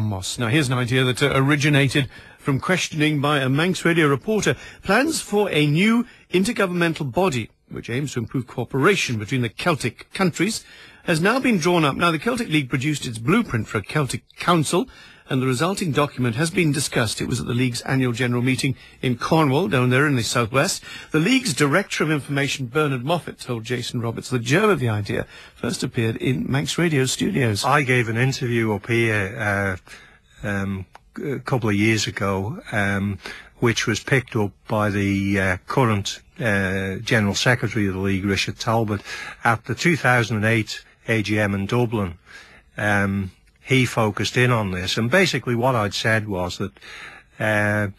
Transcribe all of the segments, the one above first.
Moss. Now, here's an idea that originated from questioning by a Manx Radio reporter. Plans for a new intergovernmental body, which aims to improve cooperation between the Celtic countries, has now been drawn up. Now, the Celtic League produced its blueprint for a Celtic Council, and the resulting document has been discussed. It was at the League's annual general meeting in Cornwall, down there in the southwest. The League's Director of Information, Bernard Moffatt, told Jason Roberts the germ of the idea first appeared in Manx Radio studios. I gave an interview up here a couple of years ago, which was picked up by the current General Secretary of the League, Richard Talbot, at the 2008 AGM in Dublin. He focused in on this, and basically what I'd said was that there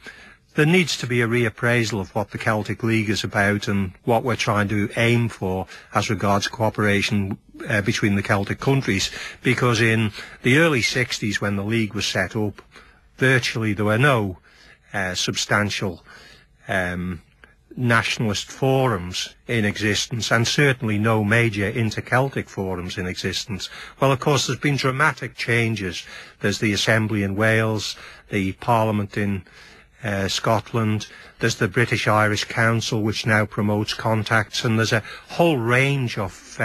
needs to be a reappraisal of what the Celtic League is about and what we're trying to aim for as regards cooperation between the Celtic countries, because in the early 60s, when the League was set up, virtually there were no substantial nationalist forums in existence, and certainly no major inter-Celtic forums in existence. Well, of course, there's been dramatic changes. There's the Assembly in Wales, the Parliament in Scotland, there's the British-Irish Council, which now promotes contacts, and there's a whole range of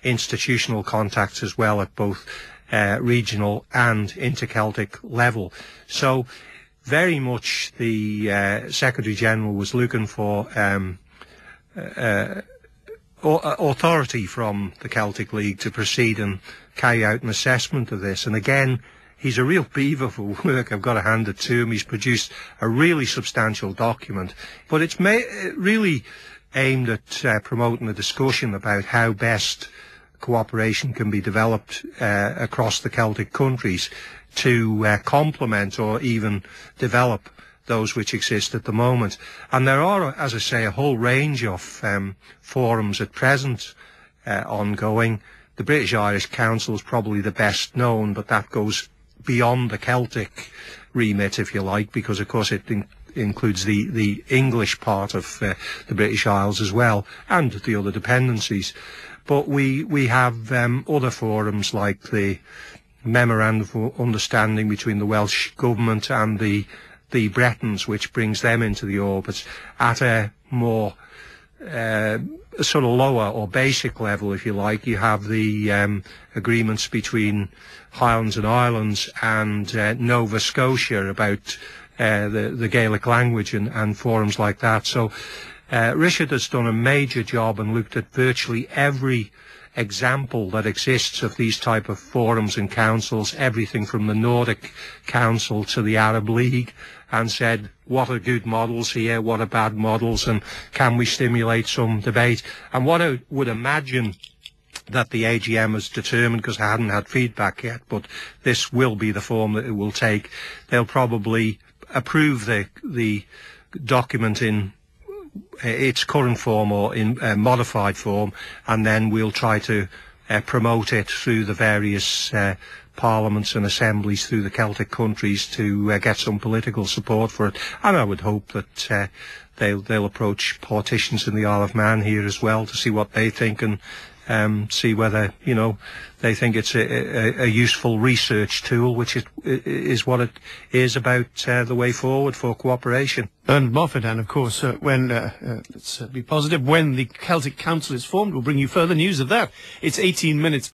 institutional contacts as well at both regional and inter-Celtic level. So very much the Secretary-General was looking for authority from the Celtic League to proceed and carry out an assessment of this. And again, he's a real beaver for work. I've got to hand it to him. He's produced a really substantial document, but it's really aimed at promoting a discussion about how best cooperation can be developed across the Celtic countries to complement or even develop those which exist at the moment. And there are, as I say, a whole range of forums at present ongoing. The British-Irish Council is probably the best known, but that goes beyond the Celtic remit, if you like, because of course it includes the English part of the British Isles as well, and the other dependencies. But we have other forums like the Memorandum of Understanding between the Welsh Government and the Bretons, which brings them into the orbits at a more sort of lower or basic level, if you like. You have the agreements between Highlands and Islands and Nova Scotia about the Gaelic language and forums like that. So Richard has done a major job and looked at virtually every example that exists of these type of forums and councils, everything from the Nordic Council to the Arab League, and said, what are good models here, what are bad models, and can we stimulate some debate? And what I would imagine that the AGM has determined, because I hadn't had feedback yet, but this will be the form that it will take, they'll probably approve the document in its current form or in modified form, and then we'll try to promote it through the various parliaments and assemblies through the Celtic countries to get some political support for it. And I would hope that they'll approach politicians in the Isle of Man here as well to see what they think, and see whether, you know, they think it's a useful research tool, which is what it is about the way forward for cooperation. Bernard Moffatt, and of course, let's be positive, when the Celtic Council is formed, we'll bring you further news of that. It's 18 minutes